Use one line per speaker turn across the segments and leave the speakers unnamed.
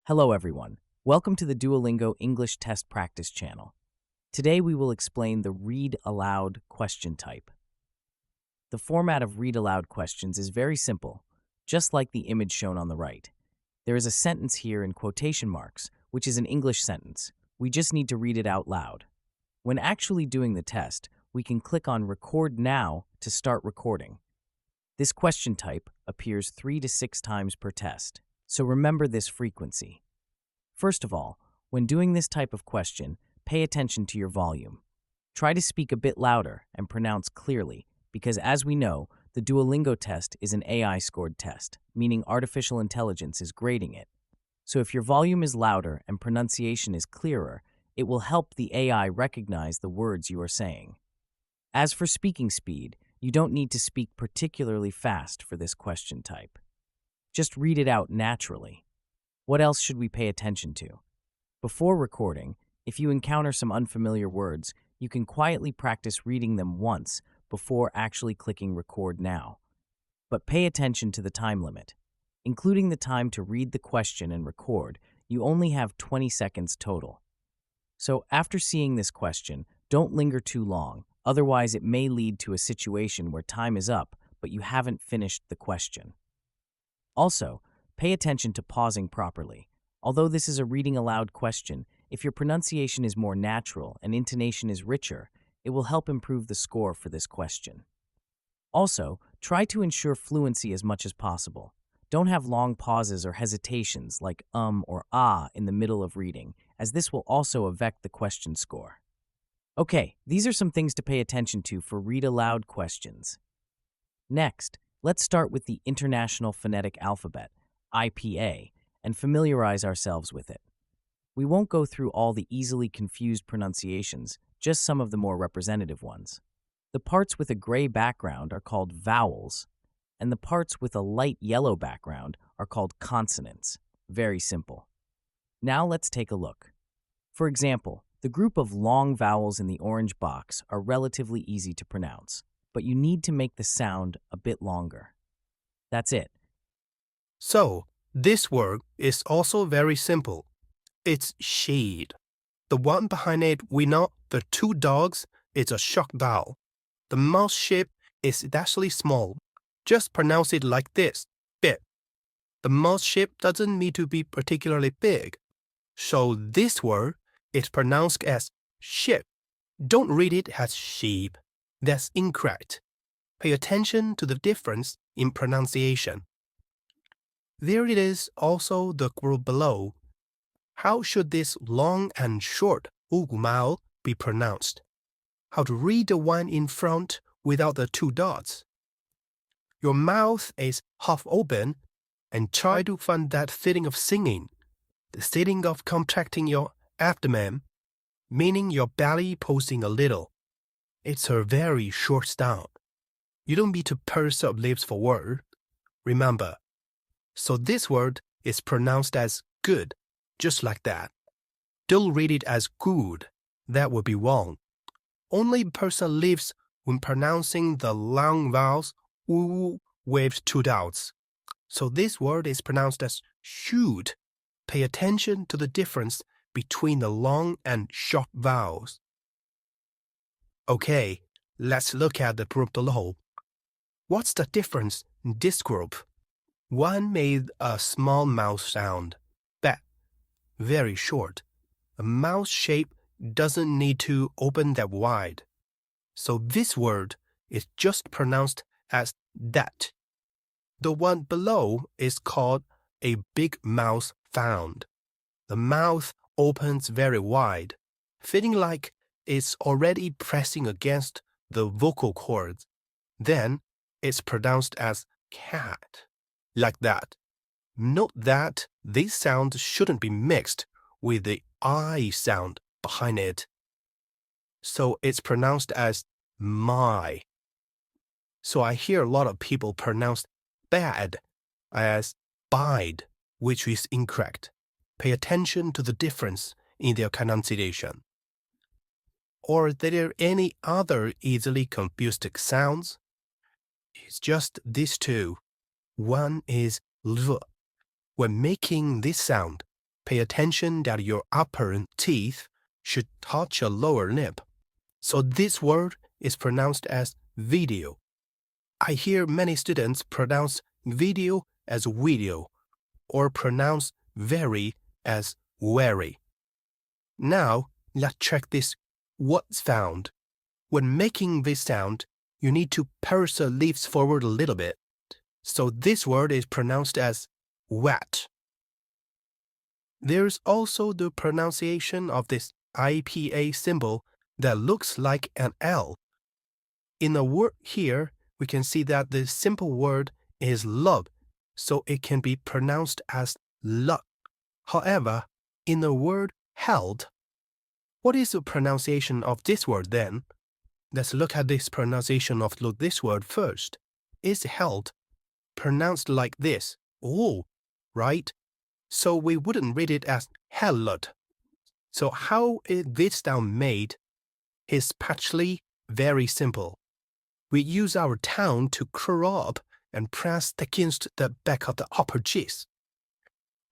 Hello everyone. Welcome to the Duolingo English Test Practice channel. Today we will explain the read aloud question type. The format of read aloud questions is very simple, just like the image shown on the right. There is a sentence here in quotation marks, which is an English sentence. We just need to read it out loud. When actually doing the test, we can click on Record Now to start recording. This question type appears 3 to 6 times per test, so remember this frequency. First of all, when doing this type of question, pay attention to your volume. Try to speak a bit louder and pronounce clearly, because as we know, the Duolingo test is an AI-scored test, meaning artificial intelligence is grading it. So if your volume is louder and pronunciation is clearer, it will help the AI recognize the words you are saying. As for speaking speed, you don't need to speak particularly fast for this question type. Just read it out naturally. What else should we pay attention to? Before recording, if you encounter some unfamiliar words, you can quietly practice reading them once before actually clicking Record Now. But pay attention to the time limit. Including the time to read the question and record, you only have 20 seconds total. So after seeing this question, don't linger too long, otherwise it may lead to a situation where time is up, but you haven't finished the question. Also, pay attention to pausing properly. Although this is a reading aloud question, if your pronunciation is more natural and intonation is richer, it will help improve the score for this question. Also, try to ensure fluency as much as possible. Don't have long pauses or hesitations like or ah in the middle of reading, as this will also affect the question score. Okay, these are some things to pay attention to for read aloud questions. Next, let's start with the International Phonetic Alphabet, IPA, and familiarize ourselves with it. We won't go through all the easily confused pronunciations, just some of the more representative ones. The parts with a gray background are called vowels, and the parts with a light yellow background are called consonants. Very simple. Now let's take a look. For example, the group of long vowels in the orange box are relatively easy to pronounce, but you need to make the sound a bit longer. That's it.
So, this word is also very simple. It's shade. The one behind it, we know the two dogs is a shock vowel. The mouth shape is actually small. Just pronounce it like this, big. The mouth shape doesn't need to be particularly big. So this word is pronounced as ship. Don't read it as sheep. That's incorrect. Pay attention to the difference in pronunciation. There it is, also the group below. How should this long and short ugumao be pronounced? How to read the one in front without the two dots? Your mouth is half open and try to find that feeling of singing, the feeling of contracting your abdomen, meaning your belly pulsing a little. It's a very short sound. You don't need to purse up lips for word. Remember. So this word is pronounced as good, just like that. Don't read it as good. That would be wrong. Only purse up lips when pronouncing the long vowels with two dots. So this word is pronounced as shoot. Pay attention to the difference between the long and short vowels. Okay, let's look at the group below. What's the difference in this group? One made a small mouth sound, that very short. A mouth shape doesn't need to open that wide. So this word is just pronounced as that. The one below is called a big mouth sound. The mouth opens very wide, feeling like it's already pressing against the vocal cords. Then it's pronounced as cat, like that. Note that this sound shouldn't be mixed with the I sound behind it. So it's pronounced as my. So I hear a lot of people pronounce bad as bide, which is incorrect. Pay attention to the difference in their pronunciation. Or are there any other easily confused sounds? It's just these two. One is l. When making this sound, pay attention that your upper teeth should touch your lower lip. So this word is pronounced as video. I hear many students pronounce video as video or pronounce very as very. Now, let's check this what sound. When making this sound, you need to purse the lips forward a little bit. So this word is pronounced as wet. There's also the pronunciation of this IPA symbol that looks like an L. In the word here, we can see that the simple word is love, so it can be pronounced as luck. However, in the word held, what is the pronunciation of this word then? Let's look at this pronunciation of this word first. Is held pronounced like this? Oh, right? So we wouldn't read it as held. So how is this sound made? Is actually very simple. We use our tongue to curl up and press against the back of the upper cheeks.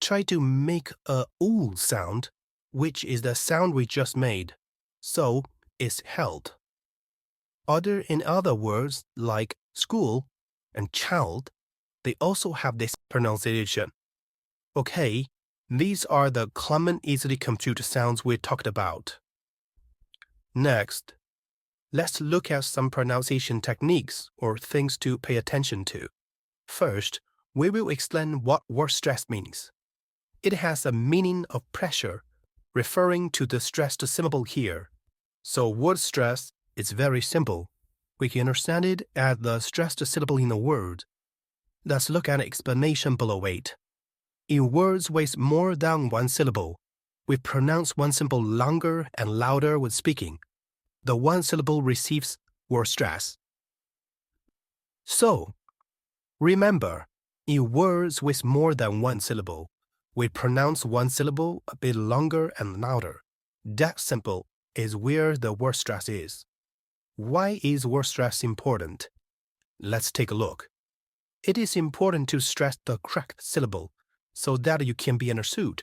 Try to make a oo sound, which is the sound we just made. So it's held. In other words like school and child, they also have this pronunciation. Okay, these are the common easily computed sounds we talked about. Next, let's look at some pronunciation techniques or things to pay attention to. First, we will explain what word stress means. It has a meaning of pressure, referring to the stressed syllable here. So word stress is very simple. We can understand it as the stressed syllable in a word. Let's look at an explanation below it. In words with more than one syllable, we pronounce one syllable longer and louder when speaking. The one syllable receives word stress. So, remember, in words with more than one syllable, we pronounce one syllable a bit longer and louder. That symbol is where the word stress is. Why is word stress important? Let's take a look. It is important to stress the correct syllable so that you can be understood.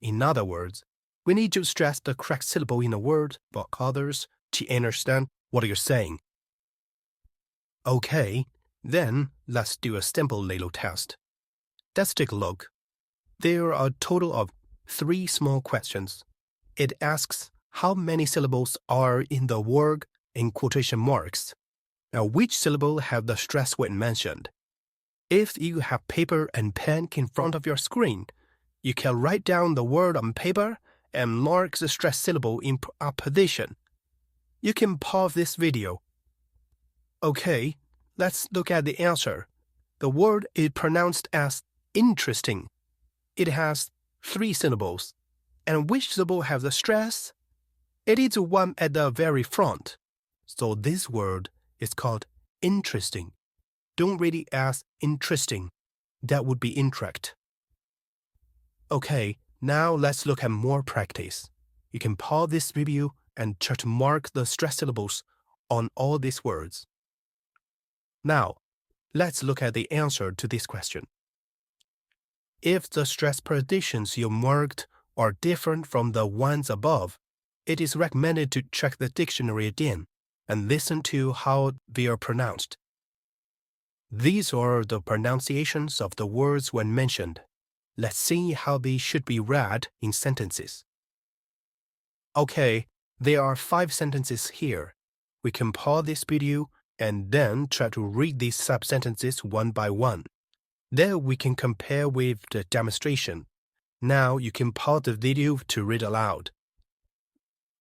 In other words, we need to stress the correct syllable in a word for others to understand what you're saying. Okay, then let's do a simple little test. Let's take a look. There are a total of 3 small questions. It asks how many syllables are in the word in quotation marks. Now, which syllable have the stress when mentioned? If you have paper and pen in front of your screen, you can write down the word on paper and mark the stress syllable in up position. You can pause this video. Okay, let's look at the answer. The word is pronounced as interesting. It has 3 syllables. And which syllable has the stress? It is the one at the very front. So this word is called interesting. Don't read it as interesting. That would be incorrect. Okay, now let's look at more practice. You can pause this review and try to mark the stress syllables on all these words. Now, let's look at the answer to this question. If the stress positions you marked are different from the ones above, it is recommended to check the dictionary again and listen to how they are pronounced. These are the pronunciations of the words when mentioned. Let's see how they should be read in sentences. Okay, there are 5 sentences here. We can pause this video and then try to read these sub-sentences one by one. Then we can compare with the demonstration. Now you can pause the video to read aloud.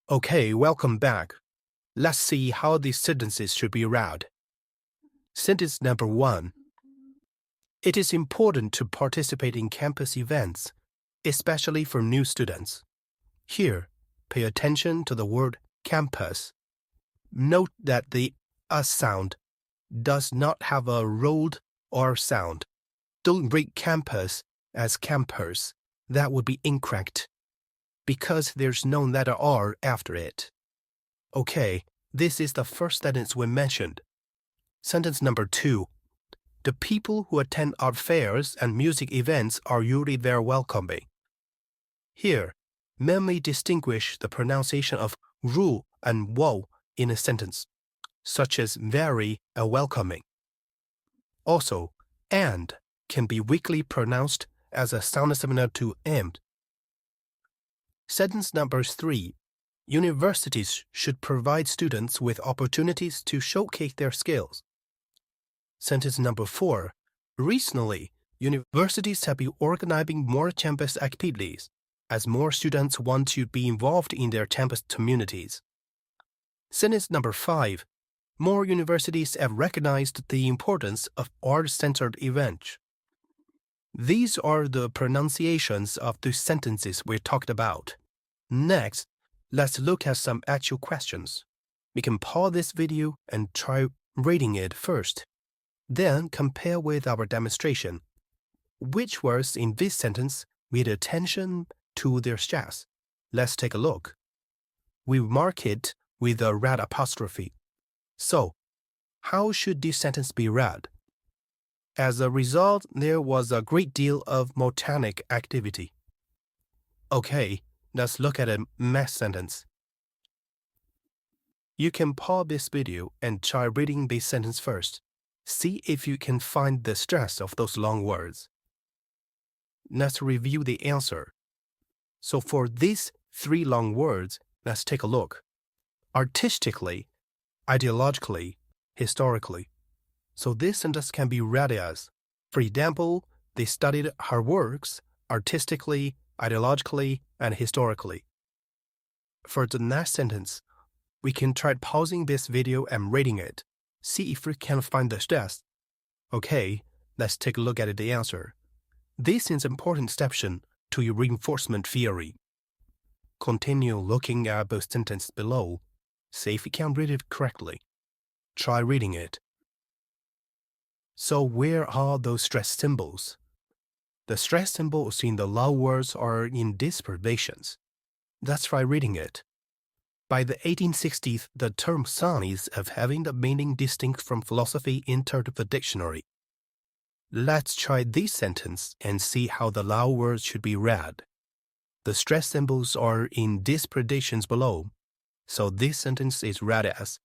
Okay, welcome back. Let's see how these sentences should be read. Sentence number 1. It is important to participate in campus events, especially for new students. Here, pay attention to the word campus. Note that the sound does not have a rolled R sound. Don't read campus as campers. That would be incorrect, because there's no letter R after it. Okay, this is the first sentence we mentioned. Sentence number 2. The people who attend art fairs and music events are usually very welcoming. Here, mainly distinguish the pronunciation of ru and wo in a sentence, such as very and welcoming. Also, and can be weakly pronounced as a sound similar to and. Sentence number 3. Universities should provide students with opportunities to showcase their skills. Sentence number 4. Recently, universities have been organizing more campus activities as more students want to be involved in their campus communities. Sentence number 5. More universities have recognized the importance of art-centered events. These are the pronunciations of the sentences we talked about. Next, let's look at some actual questions. We can pause this video and try reading it first. Then compare with our demonstration. Which words in this sentence need attention to their stress? Let's take a look. We mark it with a red apostrophe. So, how should this sentence be read? As a result, there was a great deal of mnemonic activity. Okay, let's look at a math sentence. You can pause this video and try reading this sentence first. See if you can find the stress of those long words. Let's review the answer. So for these 3 long words, let's take a look. Artistically, ideologically, historically. So this sentence can be read as, for example, they studied her works artistically, ideologically, and historically. For the next sentence, we can try pausing this video and reading it. See if we can find the stress. Okay, let's take a look at the answer. This is an important exception to your reinforcement theory. Continue looking at the sentence below. See if you can read it correctly. Try reading it. So where are those stress symbols? The stress symbols in the loud words are in these provisions. Let's try reading it. By the 1860s, the term science of having the meaning distinct from philosophy entered the dictionary. Let's try this sentence and see how the loud words should be read. The stress symbols are in these predictions below. So this sentence is read as,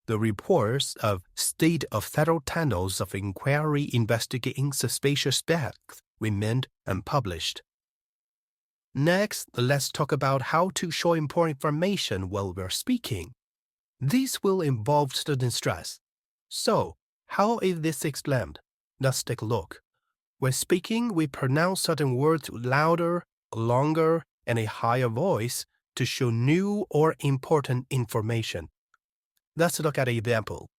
the reports of State of Federal Tunnels of Inquiry investigating suspicious facts remained unpublished. Next, let's talk about how to show important information while we're speaking. This will involve student stress. So, how is this explained? Let's take a look. When speaking, we pronounce certain words louder, longer, and a higher voice to show new or important information. Let's look at an example.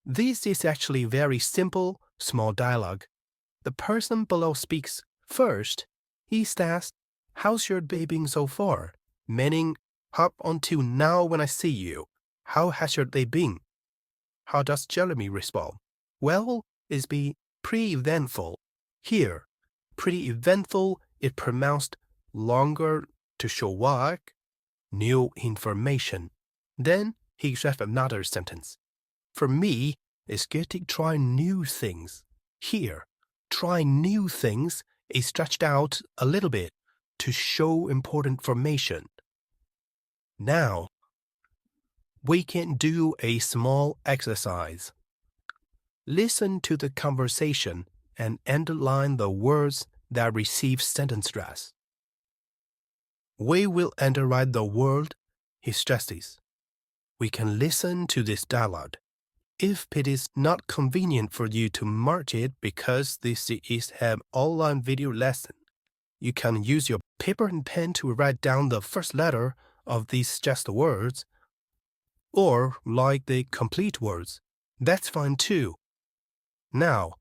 This is actually very simple, small dialogue. The person below speaks first. He says, "How's your day been so far?" Meaning, up until now when I see you, how has your day been? How does Jeremy respond? Well, it's been pretty eventful. Here, pretty eventful is pronounced longer to show what? New information. Then he says another sentence. For me, it's good to try new things. Here, try new things is stretched out a little bit to show important information. Now, we can do a small exercise. Listen to the conversation and underline the words that receive sentence stress. We will underwrite the word he stresses. We can listen to this dialogue. If it is not convenient for you to mark it because this is an online video lesson, you can use your paper and pen to write down the first letter of these stressed words, or like the complete words. That's fine too. Now,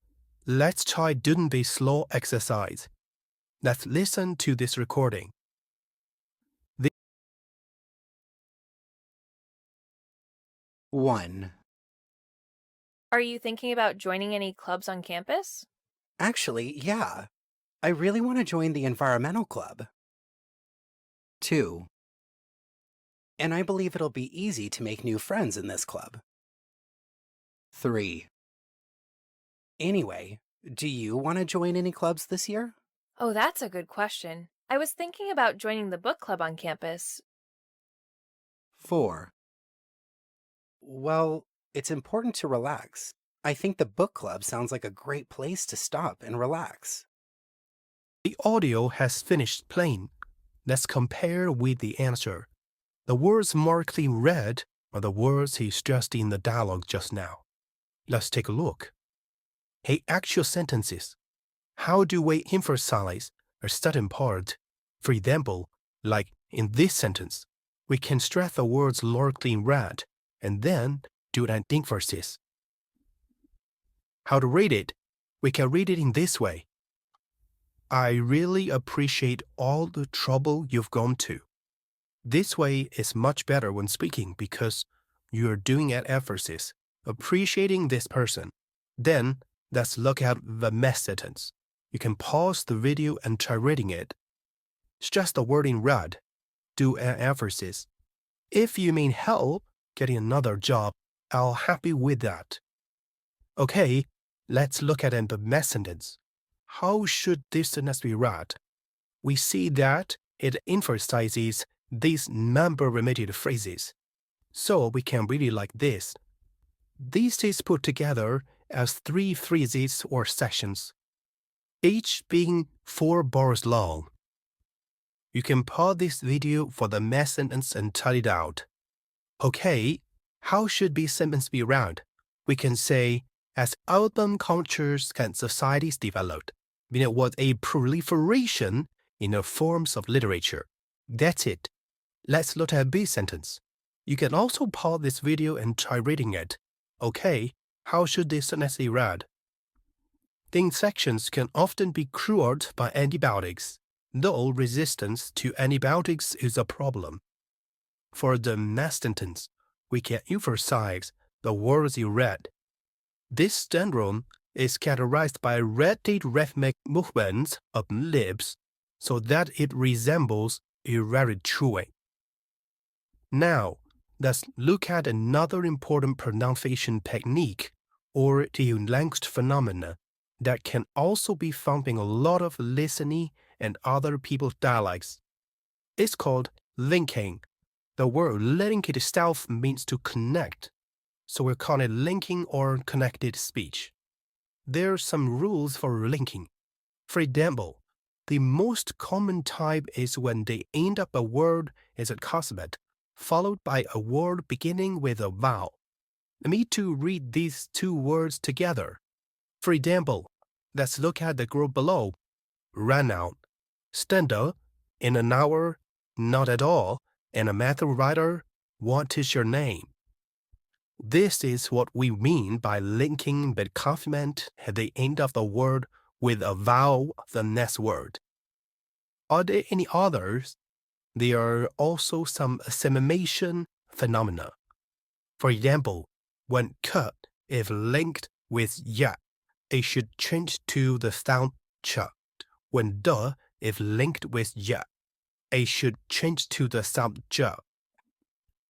let's try doing the slow exercise. Let's listen to this recording.
1.
Are you thinking about joining any clubs on campus?
Actually, yeah. I really want to join the environmental club. 2. And I believe it'll be easy to make new friends in this club. 3. Anyway, do you want to join any clubs this year?
Oh, that's a good question. I was thinking about joining the book club on campus.
4. Well, it's important to relax. I think the book club sounds like a great place to stop and relax.
The audio has finished playing. Let's compare with the answer. The words marked in red are the words he stressed in the dialogue just now. Let's take a look. Hey, actual sentences. How do we emphasize a certain part? For example, like in this sentence, we can stress the words marked in red and then do an emphasis. How to read it? We can read it in this way. I really appreciate all the trouble you've gone to. This way is much better when speaking because you're doing an emphasis, appreciating this person. Then, let's look at the mess sentence. You can pause the video and try reading it. Stress the word in red. Do an emphasis. If you mean help getting another job, I'll happy with that. Okay, let's look at the mess sentence. How should this sentence be read? We see that it emphasizes these number-related phrases. So we can read it like this. This is put together as 3 phrases or sections, each being 4 bars long. You can pause this video for the mess sentence and type it out. Okay, how should this sentence be read? We can say, as urban cultures and societies developed, there was a proliferation in the forms of literature. That's it. Let's look at B sentence. You can also pause this video and try reading it. Okay, how should this sentence be read? The infections can often be cured by antibiotics, though resistance to antibiotics is a problem. For the next sentence, we can emphasize the words in red. This syndrome is characterized by rapid rhythmic movements of lips so that it resembles erratic chewing. Now, let's look at another important pronunciation technique or the language phenomena that can also be found in a lot of listening and other people's dialects. It's called linking. The word link itself means to connect, so we call it linking or connected speech. There are some rules for linking. For example, the most common type is when the end of a word is a consonant, followed by a word beginning with a vowel. Let me to read these 2 words together. For example, let's look at the group below. Run out, standard, in an hour, not at all, and a method writer, what is your name? This is what we mean by linking the complement at the end of the word with a vowel the next word. Are there any others? There are also some assimilation phenomena. For example, when cut is linked with ya, it should change to the sound ch. When the is linked with ya, it should change to the sound j.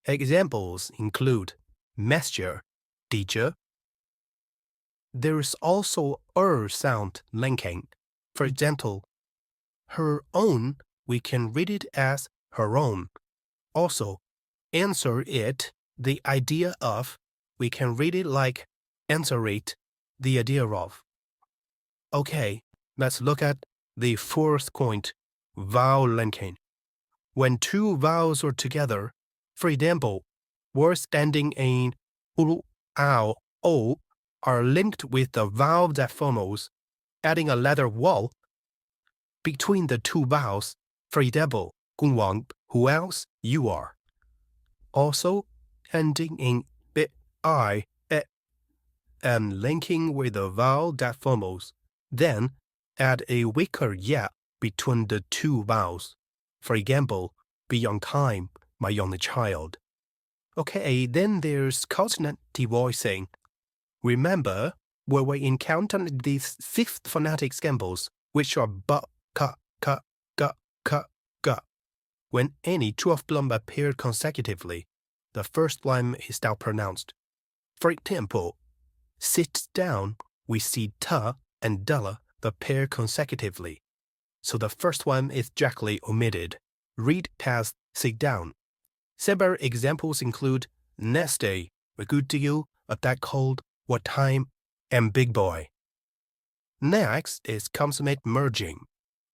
Examples include messenger, teacher. There is also sound linking. For example, her own, we can read it as her own. Also, answer it, the idea of, we can read it like answer it, the idea of. Okay, let's look at the 4th point, vowel linking. When 2 vowels are together, for example, words standing in ulu, ao, o are linked with the vowel that follows, adding a letter vowel between the 2 vowels. For example, 公王, who else? You are. Also, ending in bit I, e, and linking with the vowel that follows. Then, add a weaker ya between the 2 vowels. For example, be on time, my only child. Okay, then there's consonant devoicing. Remember, where we encountered these 6 phonetic symbols, which are b, k, k, g, k, g. When any 2 of them appear consecutively, the first one is now pronounced. For example, sit down, we see t and d appear consecutively. so the first one is directly omitted. Read past sit down. Several examples include next day, a good deal, a that cold, what time, and big boy. Next is consonant merging.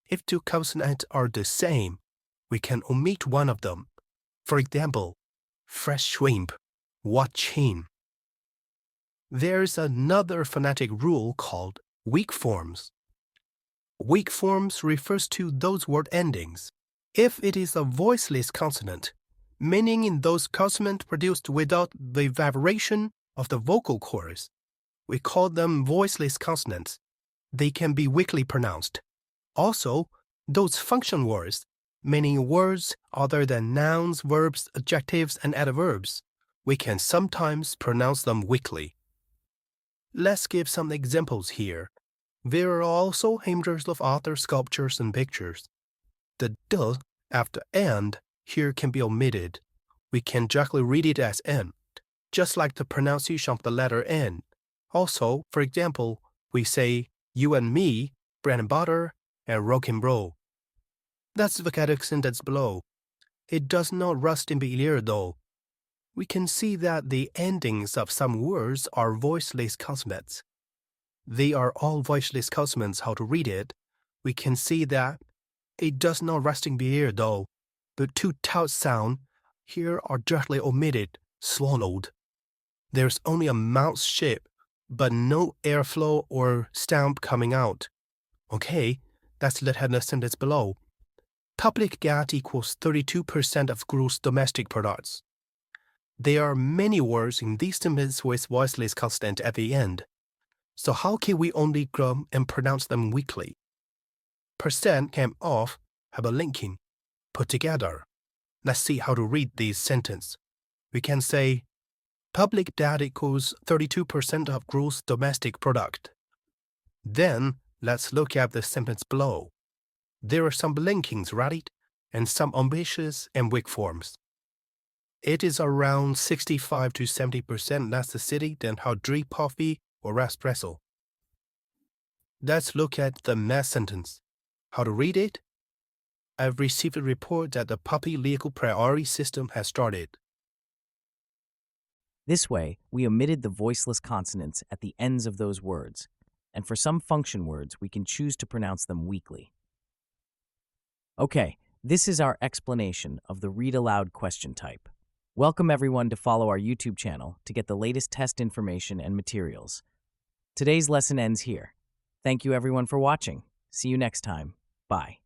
If two consonants are the same, we can omit one of them. For example, fresh shrimp, watching. There's another phonetic rule called weak forms. Weak forms refers to those word endings. If it is a voiceless consonant, meaning in those consonants produced without the vibration of the vocal cords, we call them voiceless consonants. They can be weakly pronounced. Also, those function words, meaning words other than nouns, verbs, adjectives, and adverbs, we can sometimes pronounce them weakly. Let's give some examples here. There are also hundreds of other sculptures and pictures. The d after and here can be omitted. We can directly read it as n, just like the pronunciation of the letter n. Also, for example, we say you and me, bread and butter, and rock and roll. That's the vocabulary sentence below. It does not rust in the ear though. We can see that the endings of some words are voiceless consonants. They are all voiceless consonants. How to read it? We can see that it does not rust in the ear though. The two taut sound here are directly omitted, swallowed. There's only a mouth shape, but no airflow or stamp coming out. Okay, that's the heading sentence below. Public gas equals 32% of gross domestic products. There are many words in these sentences with voiceless consonant at the end. So how can we only grum and pronounce them weakly? Percent came off have a linking, put together. Let's see how to read these sentences. We can say, public debt equals 32% of gross domestic product. Then, let's look at the sentence below. There are some linkings, right? And some ambitious and weak forms. It is around 65 to 70% less acidic than how drink coffee or espresso. Let's look at the next sentence. How to read it? I've received a report that the public legal priority system has started.
This way, we omitted the voiceless consonants at the ends of those words, and for some function words, we can choose to pronounce them weakly. Okay, this is our explanation of the read aloud question type. Welcome everyone to follow our YouTube channel to get the latest test information and materials. Today's lesson ends here. Thank you everyone for watching. See you next time. Bye.